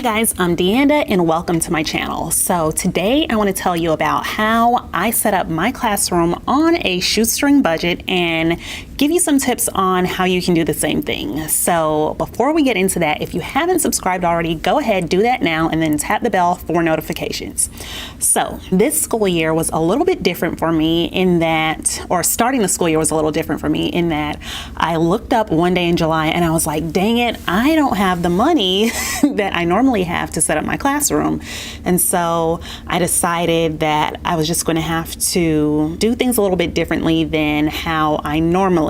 guys, I'm Deanda and welcome to my channel. So today I want to tell you about how I set up my classroom on a shoestring budget and give you some tips on how you can do the same thing. So before we get into that, if you haven't subscribed already, go ahead, do that now, and then tap the bell for notifications. So this school year was a little bit different for me in that, or starting the school year was a little different for me in that I looked up one day in July and I was like, dang it, I don't have the money that I normally have to set up my classroom. And so I decided that I was just going to have to do things a little bit differently than how I normally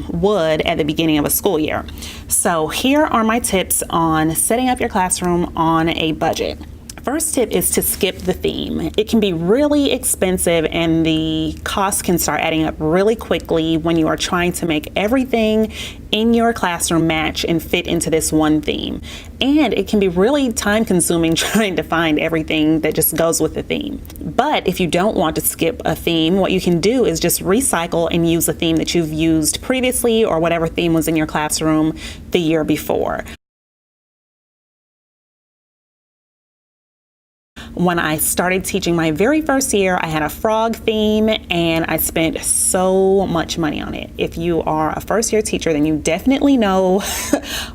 would at the beginning of a school year. So here are my tips on setting up your classroom on a budget. First tip is to skip the theme. It can be really expensive and the cost can start adding up really quickly when you are trying to make everything in your classroom match and fit into this one theme. And it can be really time consuming trying to find everything that just goes with the theme. But if you don't want to skip a theme, what you can do is just recycle and use a theme that you've used previously or whatever theme was in your classroom the year before. When I started teaching my very first year, I had a frog theme and I spent so much money on it. If you are a first year teacher, then you definitely know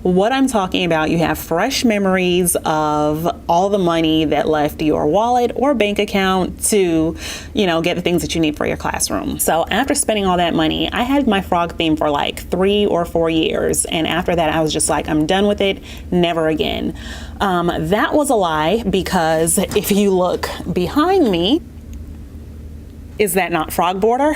what I'm talking about. You have fresh memories of all the money that left your wallet or bank account to, get the things that you need for your classroom. So after spending all that money, I had my frog theme for like 3 or 4 years. And after that, I was just like, I'm done with it, never again. That was a lie, because if you look behind me, is that not frog border?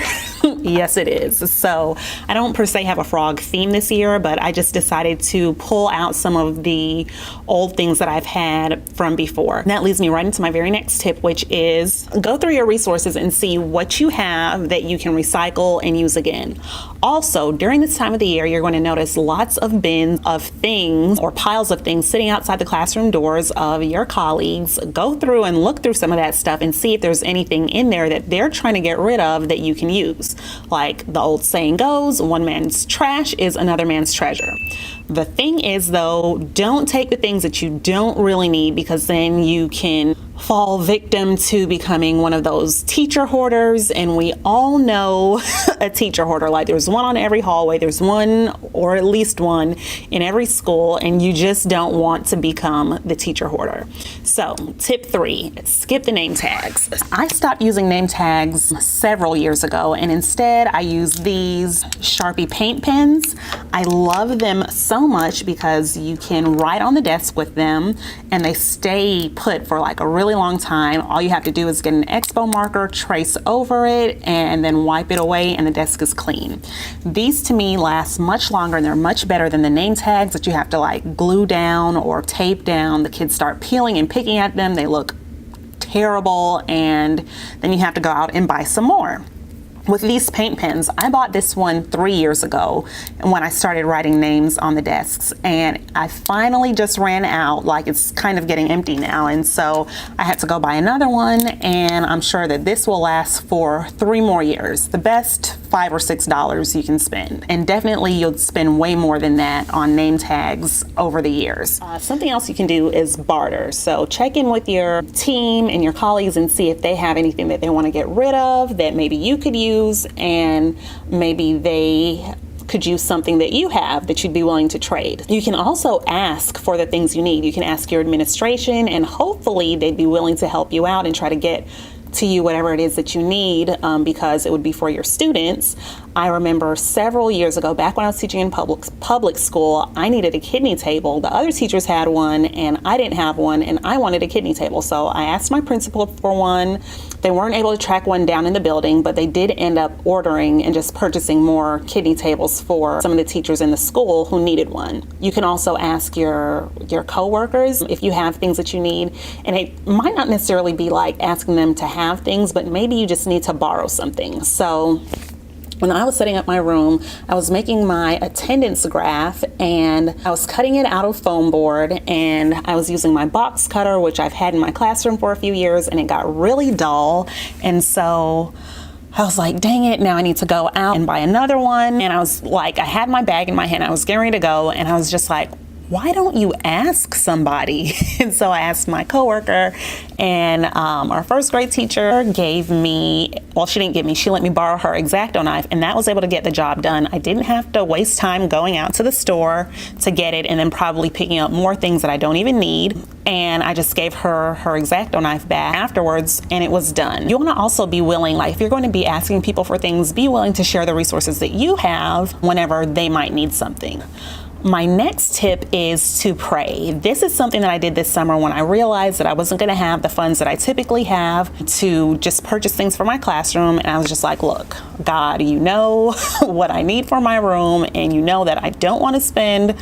Yes, it is. So I don't per se have a frog theme this year, but I just decided to pull out some of the old things that I've had from before. And that leads me right into my very next tip, which is go through your resources and see what you have that you can recycle and use again. Also, during this time of the year, you're going to notice lots of bins of things or piles of things sitting outside the classroom doors of your colleagues. Go through and look through some of that stuff and see if there's anything in there that they're trying to get rid of that you can use. Like the old saying goes, one man's trash is another man's treasure. The thing is, though, don't take the things that you don't really need, because then you can fall victim to becoming one of those teacher hoarders. And we all know a teacher hoarder. Like, there's one on every hallway, there's one or at least one in every school, and you just don't want to become the teacher hoarder. So tip 3, skip the name tags. I stopped using name tags several years ago, and instead I use these Sharpie paint pens. I love them so much because you can write on the desk with them and they stay put for like a really long time. All you have to do is get an Expo marker, trace over it, and then wipe it away, and the desk is clean. These to me last much longer, and they're much better than the name tags that you have to like glue down or tape down. The kids start peeling and picking at them. They look terrible, and then you have to go out and buy some more. With these paint pens, I bought this one 3 years ago when I started writing names on the desks, and I finally just ran out. Like, it's kind of getting empty now, and so I had to go buy another one, and I'm sure that this will last for 3 more years. The best $5 or $6 you can spend, and definitely you'll spend way more than that on name tags over the years. Something else you can do is barter. So check in with your team and your colleagues and see if they have anything that they want to get rid of that maybe you could use, and maybe they could use something that you have that you'd be willing to trade. You can also ask for the things you need. You can ask your administration, and hopefully they'd be willing to help you out and try to get to you whatever it is that you need, because it would be for your students. I remember several years ago, back when I was teaching in public school, I needed a kidney table. The other teachers had one and I didn't have one, and I wanted a kidney table. So I asked my principal for one. They weren't able to track one down in the building, but they did end up ordering and just purchasing more kidney tables for some of the teachers in the school who needed one. You can also ask your coworkers if you have things that you need, and it might not necessarily be like asking them to have things, but maybe you just need to borrow something. So when I was setting up my room, I was making my attendance graph, and I was cutting it out of foam board, and I was using my box cutter, which I've had in my classroom for a few years, and it got really dull. And so I was like, dang it, now I need to go out and buy another one. And I was like, I had my bag in my hand, I was getting ready to go, and I was just like, why don't you ask somebody? And so I asked my coworker, and our first grade teacher gave me, well, she didn't give me, she let me borrow her X-Acto knife, and that was able to get the job done. I didn't have to waste time going out to the store to get it and then probably picking up more things that I don't even need. And I just gave her her X-Acto knife back afterwards, and it was done. You want to also be willing, like if you're going to be asking people for things, be willing to share the resources that you have whenever they might need something. My next tip is to pray. This is something that I did this summer when I realized that I wasn't going to have the funds that I typically have to just purchase things for my classroom. And I was just like, look, God, you know what I need for my room, and you know that I don't want to spend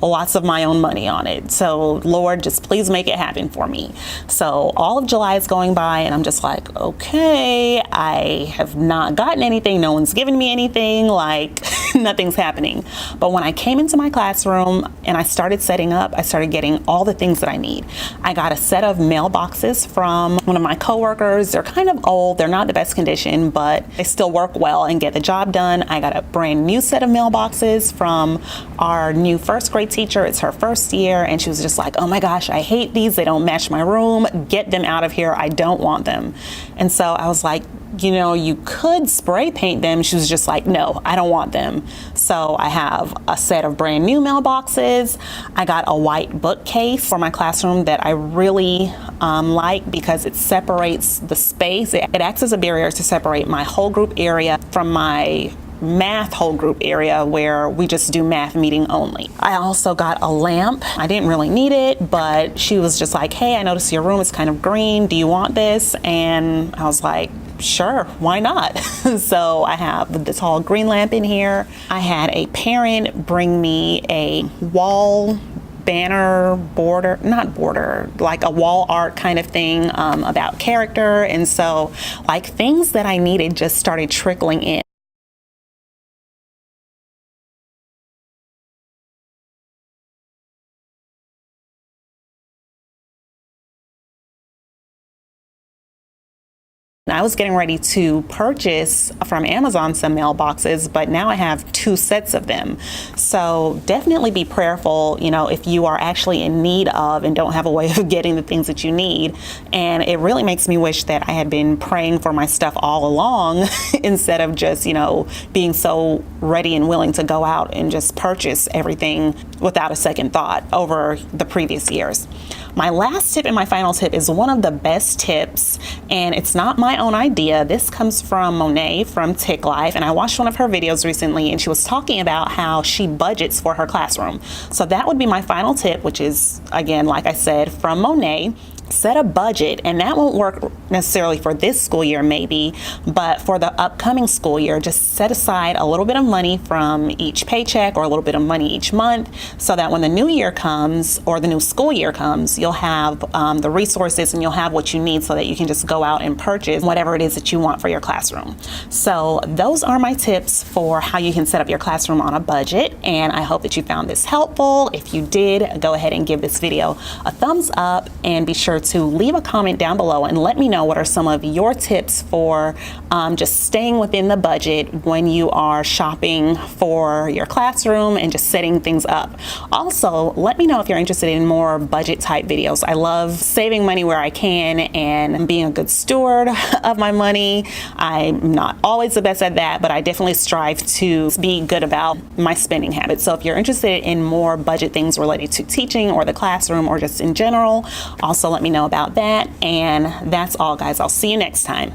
lots of my own money on it. So Lord, just please make it happen for me. So all of July is going by, and I'm just like, okay, I have not gotten anything. No one's given me anything, like nothing's happening. But when I came into my classroom and I started setting up, I started getting all the things that I need. I got a set of mailboxes from one of my coworkers. They're kind of old. They're not the best condition, but they still work well and get the job done. I got a brand new set of mailboxes from our new first grade teacher. It's her first year, and she was just like, oh my gosh, I hate these. They don't match my room. Get them out of here. I don't want them. And so I was like, you know, you could spray paint them. She was just like, no, I don't want them. So I have a set of brand new mailboxes. I got a white bookcase for my classroom that I really like because it separates the space. It acts as a barrier to separate my whole group area from my math whole group area where we just do math meeting only. I also got a lamp. I didn't really need it, but she was just like, hey, I noticed your room is kind of green. Do you want this? And I was like, sure, why not? So I have the tall green lamp in here. I had a parent bring me a wall banner border, not border, like a wall art kind of thing about character. And so like things that I needed just started trickling in. I was getting ready to purchase from Amazon some mailboxes, but now I have 2 sets of them. So definitely be prayerful, you know, if you are actually in need of and don't have a way of getting the things that you need. And it really makes me wish that I had been praying for my stuff all along instead of just, you know, being so ready and willing to go out and just purchase everything without a second thought over the previous years. My last tip and my final tip is one of the best tips, and it's not my own idea. This comes from Monet from Tick Life, and I watched one of her videos recently, and she was talking about how she budgets for her classroom. So that would be my final tip, which is, again, like I said, from Monet. Set a budget, and that won't work necessarily for this school year maybe, but for the upcoming school year, just set aside a little bit of money from each paycheck or a little bit of money each month so that when the new year comes or the new school year comes, you'll have the resources and you'll have what you need so that you can just go out and purchase whatever it is that you want for your classroom. So those are my tips for how you can set up your classroom on a budget, and I hope that you found this helpful. If you did, go ahead and give this video a thumbs up, and be sure to leave a comment down below and let me know what are some of your tips for just staying within the budget when you are shopping for your classroom and just setting things up. Also, let me know if you're interested in more budget type videos. I love saving money where I can and being a good steward of my money. I'm not always the best at that, but I definitely strive to be good about my spending habits. So if you're interested in more budget things related to teaching or the classroom or just in general, also let me know about that. And that's all, guys. I'll see you next time.